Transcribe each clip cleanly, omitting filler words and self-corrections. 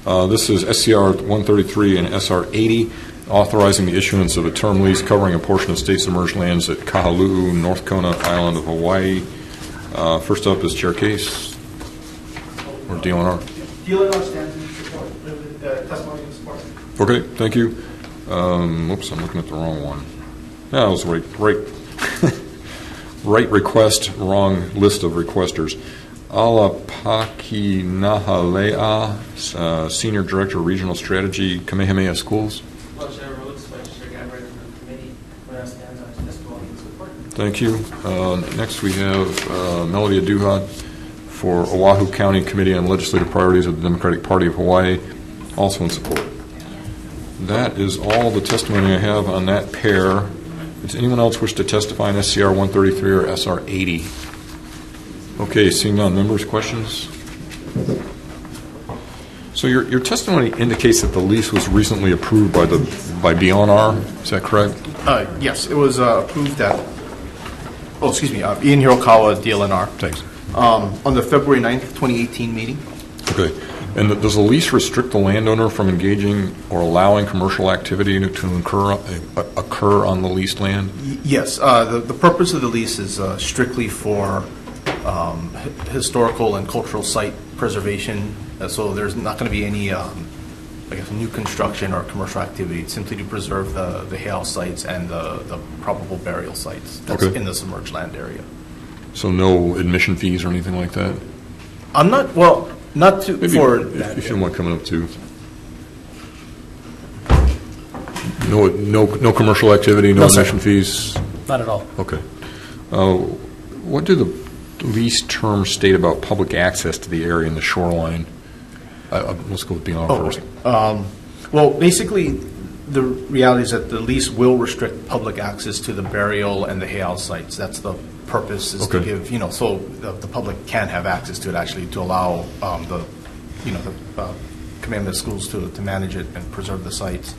This is SCR 133 and SR 80, authorizing the issuance of a term lease covering a portion of state submerged lands at Kahaluʻu, North Kona Island of Hawaii. First up is Chair Case, or DLNR. DLNR stands in support, with testimony in support. Okay, thank you. Oops, I'm looking at the wrong one. Yeah, I was right request, wrong list of requesters. Alapakinahalea, Senior Director, Regional Strategy, Kamehameha Schools. Wheelchair Roads, Legislature Gabriel from the committee. Stands on testimony in support. Thank you. Next we have Melody Aduha for Oahu County Committee on Legislative Priorities of the Democratic Party of Hawaii, also in support. That is all the testimony I have on that pair. Does anyone else wish to testify on SCR 133 or SR 80? Okay, seeing none. Members, questions? So your testimony indicates that the lease was recently approved by DLNR. Is that correct? Yes, it was approved at, Ian Hirokawa, DLNR. Thanks. On the February 9th, 2018 meeting. Okay. And does the lease restrict the landowner from engaging or allowing commercial activity to occur on the leased land? Yes. The purpose of the lease is strictly for historical and cultural site preservation. So there's not going to be any, new construction or commercial activity. It's simply to preserve the Heiau sites and the probable burial sites that's in the submerged land area. So no admission fees or anything like that? Not to, maybe for if you don't mind coming up to. No commercial activity, no admission fees? Not at all. Okay. What do the lease terms state about public access to the area and the shoreline? Let's go with beyond first. Well, basically, the reality is that the lease will restrict public access to the burial and the Heiau sites. That's the purpose, is to give, so the public can have access to it, actually, to allow the Kamehameha Schools to manage it and preserve the sites.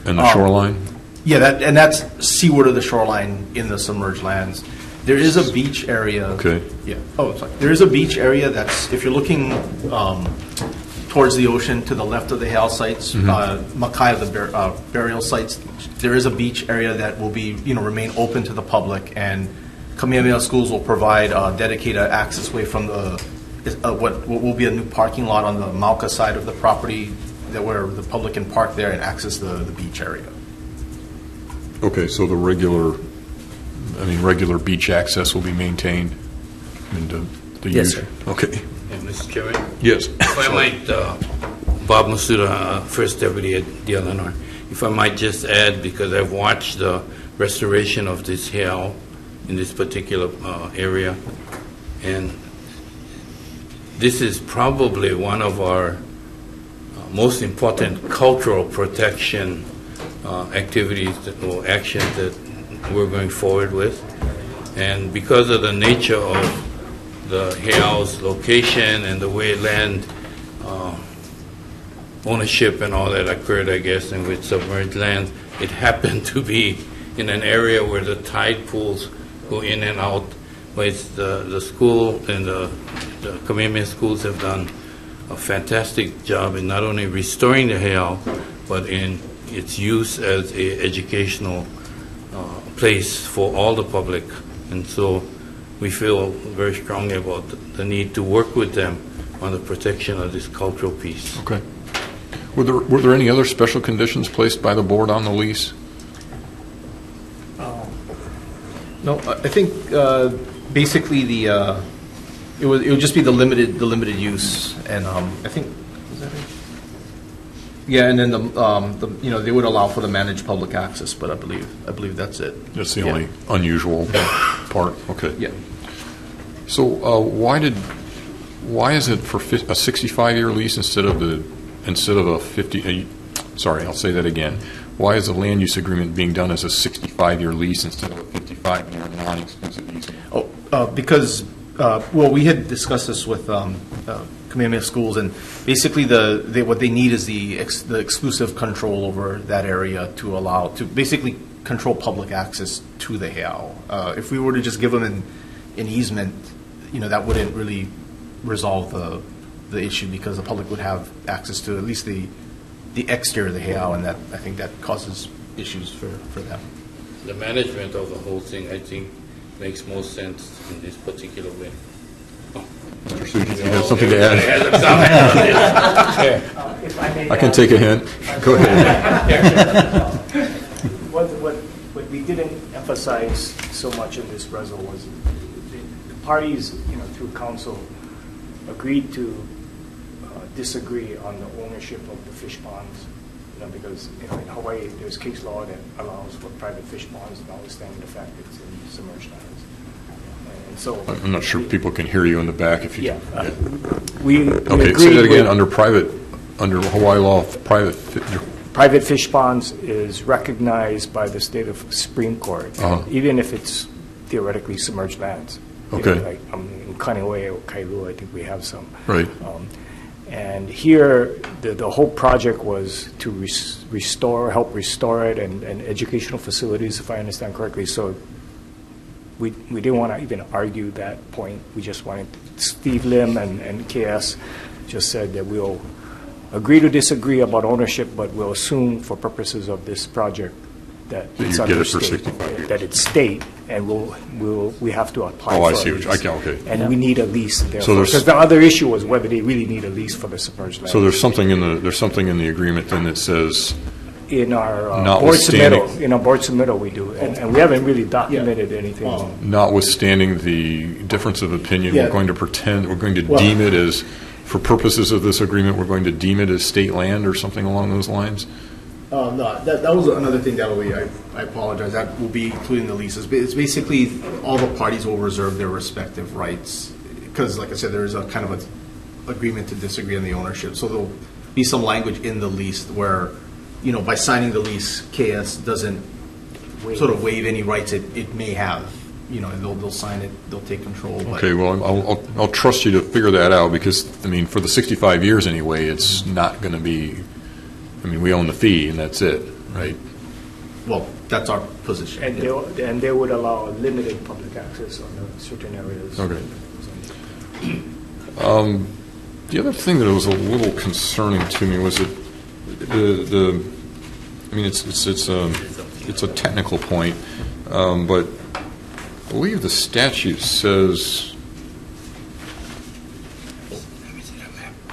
And the shoreline? Yeah, that's seaward of the shoreline in the submerged lands. There is a beach area. Okay. Yeah. Oh, sorry. There is a beach area that's, if you're looking towards the ocean to the left of the Heiau sites, Makai of the burial sites, there is a beach area that will be, remain open to the public, and Kamehameha Schools will provide dedicated access way from the what will be a new parking lot on the Mauka side of the property, where the public can park there and access the beach area. Okay, so the regular beach access will be maintained. Yes, sir. Okay. Mr. Chairman? Yes. If I might, Bob Masuda, First Deputy at DLNR. If I might just add, because I've watched the restoration of this Heiau in this particular area, and this is probably one of our most important cultural protection activities or actions that we're going forward with. And because of the nature of the Heiau's location and the way land ownership and all that occurred, I guess, and with submerged lands, it happened to be in an area where the tide pools go in and out. But the school and the Kamehameha Schools have done a fantastic job in not only restoring the Heiau, but in its use as an educational place for all the public. And so we feel very strongly about the need to work with them on the protection of this cultural piece. Okay. Were there any other special conditions placed by the board on the lease? No, I think basically it would just be the limited use, and I think, is that it? Yeah, and then they would allow for the managed public access, but I believe that's it. That's the only unusual part. Okay. Yeah. So why is it for a 65-year lease instead of a 50? Sorry, I'll say that again. Why is the land use agreement being done as a 65-year lease instead of a 55-year non-exclusive lease? Because we had discussed this with Kamehameha Schools, and basically what they need is the exclusive control over that area to allow to basically control public access to the Heiau. If we were to just give them an easement, that wouldn't really resolve the the issue because the public would have access to at least the exterior of the heiau, and that, I think that causes issues for them. The management of the whole thing, I think, makes most sense in this particular way. Mr. Suji, you have something to add? If I may I can add, take a hint. Go ahead. what we didn't emphasize so much in this resol was the parties, through council, agreed to disagree on the ownership of the fish ponds, because in Hawaii there's case law that allows for private fish ponds, notwithstanding the fact that it's in submerged lands. And so I'm not sure people can hear you in the back if you. yeah, we Okay, agreed say that again. with- Under Hawaii law, private fish ponds is recognized by the state of Supreme Court, even if it's theoretically submerged lands. Okay. Like in Kahaluʻu or Kahaluʻu, I think we have some. Right. And here, the whole project was to help restore it, and educational facilities, if I understand correctly. So we didn't want to even argue that point. We just wanted, Steve Lim and KS just said that we'll agree to disagree about ownership, but we'll assume for purposes of this project that That it's you get under it for state, 65 years. that it's state, and we have to apply Oh, for I a see. lease. Okay. And we need a lease So therefore, there's- because the other issue was whether they really need a lease for the submerged land. So there's something in the agreement then that says In our board Notwithstanding- submittal, we do, and we haven't really documented anything. notwithstanding the difference of opinion, Yeah. we're going to deem it as, for purposes of this agreement, we're going to deem it as state land or something along those lines? No, that was another thing that I apologize, that will be including the leases. But it's basically all the parties will reserve their respective rights, because like I said, there is a kind of a agreement to disagree on the ownership. So there'll be some language in the lease where, by signing the lease, KS doesn't sort of waive any rights it may have. They'll sign it, they'll take control. But Okay, well, I'll trust you to figure that out, because, for the 65 years anyway, it's not going to be, we own the fee and that's it, right? Well, that's our position. And they would allow limited public access on certain areas. Okay. The other thing that was a little concerning to me was that it's a technical point, but I believe the statute says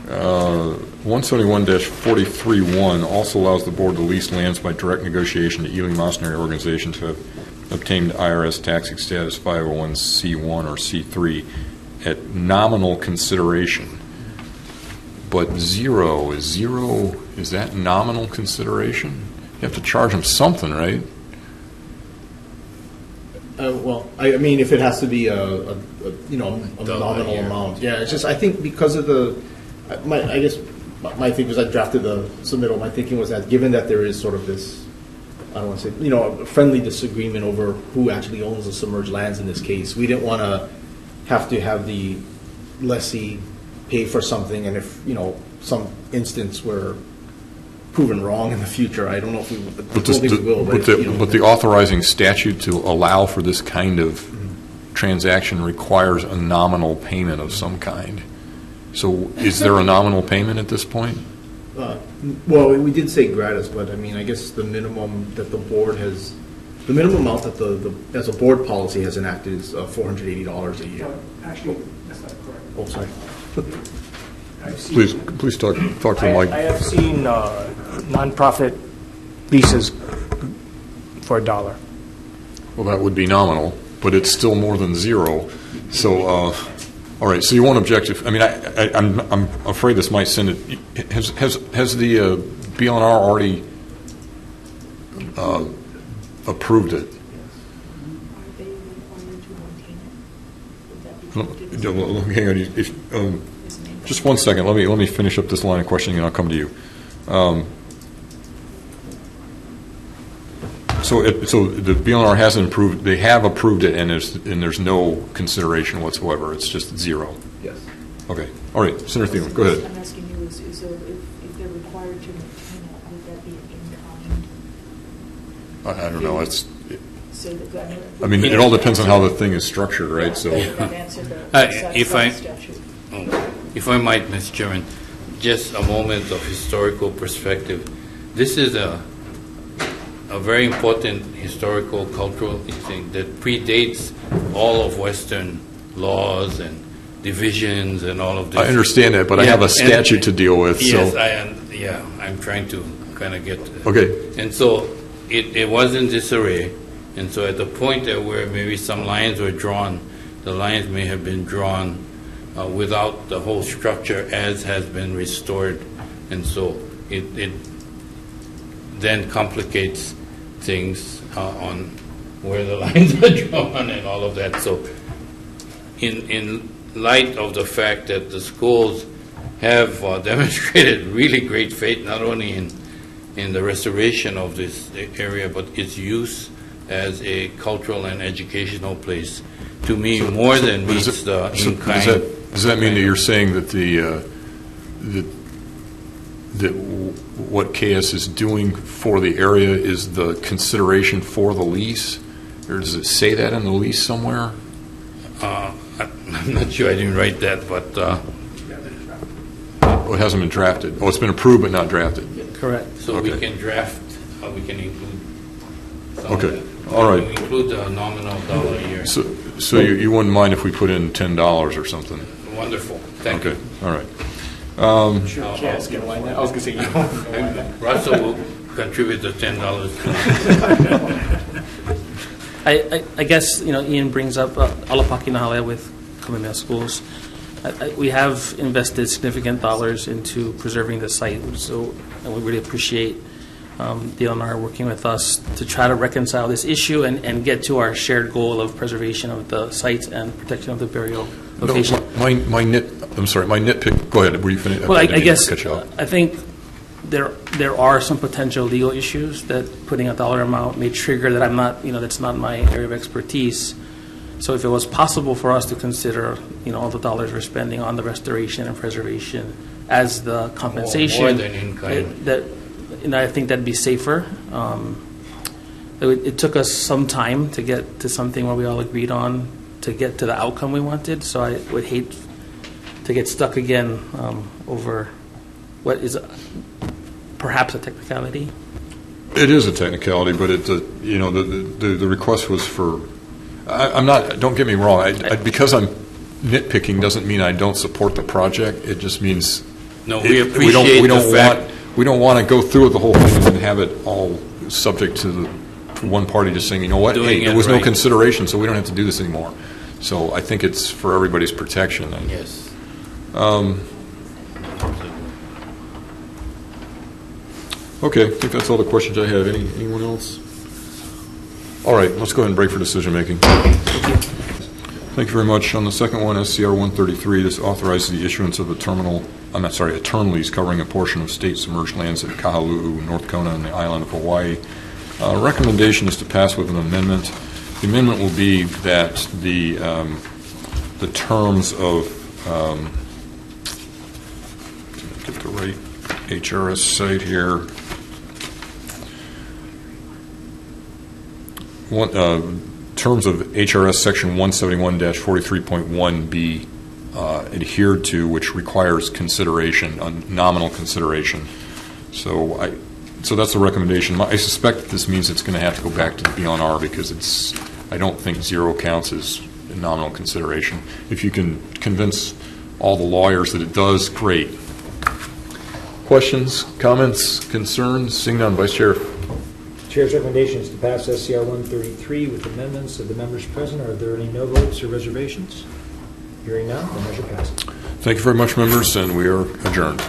171-43-1 also allows the board to lease lands by direct negotiation to Ely Mosnary organizations who have obtained IRS taxing status 501c1 or c3 at nominal consideration. But is that nominal consideration? You have to charge them something, right? If it has to be a nominal amount, yeah. It's just, I think because of my thing was, I drafted the submittal. My thinking was that given that there is sort of this, I don't want to say, a friendly disagreement over who actually owns the submerged lands in this case, we didn't want to have the lessee pay for something, and if some instance were proven wrong in the future, I don't know if we will. But the authorizing statute to allow for this kind of transaction requires a nominal payment of some kind. So is there a nominal payment at this point? Well, we did say gratis, but I guess the minimum that the board has, the minimum amount that as a board policy has enacted is $480 a year. Actually, that's not correct. Oh, sorry. Please talk to the mic. I have seen nonprofit leases for $1. Well, that would be nominal, but it's still more than zero. So, all right. So you won't object if, I'm afraid this might send it. Has the BLNR already approved it? Are they required to maintain it? Would that be Hang on. Just one second. Let me finish up this line of questioning, and I'll come to you. So the BLNR hasn't approved. They have approved it, and there's no consideration whatsoever. It's just zero. Yes. Okay. All right. Senator Thielen, go ahead. I'm asking you, so if they're required to maintain it, would that be in kind? I don't know. It's. So the It all depends on how the thing is structured, right? So. That answered the if I- statute. If I might, Mr. Chairman, just a moment of historical perspective. This is a very important historical, cultural thing that predates all of Western laws and divisions and all of this. I understand that, but I have a statute to deal with, so. Yes, I'm trying to kind of get. Okay. And so it was in disarray, and so at the point that where maybe some lines were drawn, the lines may have been drawn without the whole structure as has been restored, and so it then complicates things on where the lines are drawn and all of that. So in light of the fact that the schools have demonstrated really great faith, not only in the restoration of this area, but its use as a cultural and educational place, to me, more than meets the in-kind. Does that mean that you're saying that that what KS is doing for the area is the consideration for the lease? Or does it say that in the lease somewhere? I'm not sure, I didn't write that, but Oh, it hasn't been drafted. Oh, it's been approved but not drafted. Correct. so we Okay. can draft, we can include some Okay. of that. All right. We include the nominal dollar a year. So you wouldn't mind if we put in $10 or something? Wonderful, thank you. Okay, all right. Yes, get one. I was going to say, you don't. Russell will contribute the $10. I guess, Ian brings up Alapaki Nahale with Kamehameha Schools. We have invested significant dollars into preserving the site, and we really appreciate DLNR working with us to try to reconcile this issue and get to our shared goal of preservation of the sites and protection of the burial location. No, my nitpick, go ahead, were you finished? Well, I didn't guess, cut you off. I think there are some potential legal issues that putting a dollar amount may trigger that I'm not, that's not my area of expertise. So if it was possible for us to consider, all the dollars we're spending on the restoration and preservation as the compensation. More than in kind. I think that'd be safer. It took us some time to get to something where we all agreed on to get to the outcome we wanted. So I would hate to get stuck again over what is perhaps a technicality. It is a technicality, but the request was for, I'm not, don't get me wrong, because I'm nitpicking doesn't mean I don't support the project. It just means No, we appreciate the fact. we don't want to go through the whole thing and then have it all subject to one party just saying, you know what, Doing there it was no right. consideration, so we don't have to do this anymore. So I think it's for everybody's protection. And, Yes. okay, I think that's all the questions I have. Anyone else? All right, let's go ahead and break for decision making. Thank you very much. On the second one, SCR 133, this authorizes the issuance of a term lease covering a portion of state submerged lands at Kahaluʻu, North Kona, and the island of Hawaii. Recommendation is to pass with an amendment. The amendment will be that the terms of get the right HRS site here. Terms of HRS Section 171-43.1 be adhered to, which requires consideration, nominal consideration. So that's the recommendation. I suspect this means it's going to have to go back to the BNR because I don't think zero counts as nominal consideration. If you can convince all the lawyers that it does, great. Questions, comments, concerns? Seeing none, Vice Chair. Chair's recommendation is to pass SCR 133 with amendments of the members present. Are there any no votes or reservations? Hearing none, the measure passes. Thank you very much, members, and we are adjourned.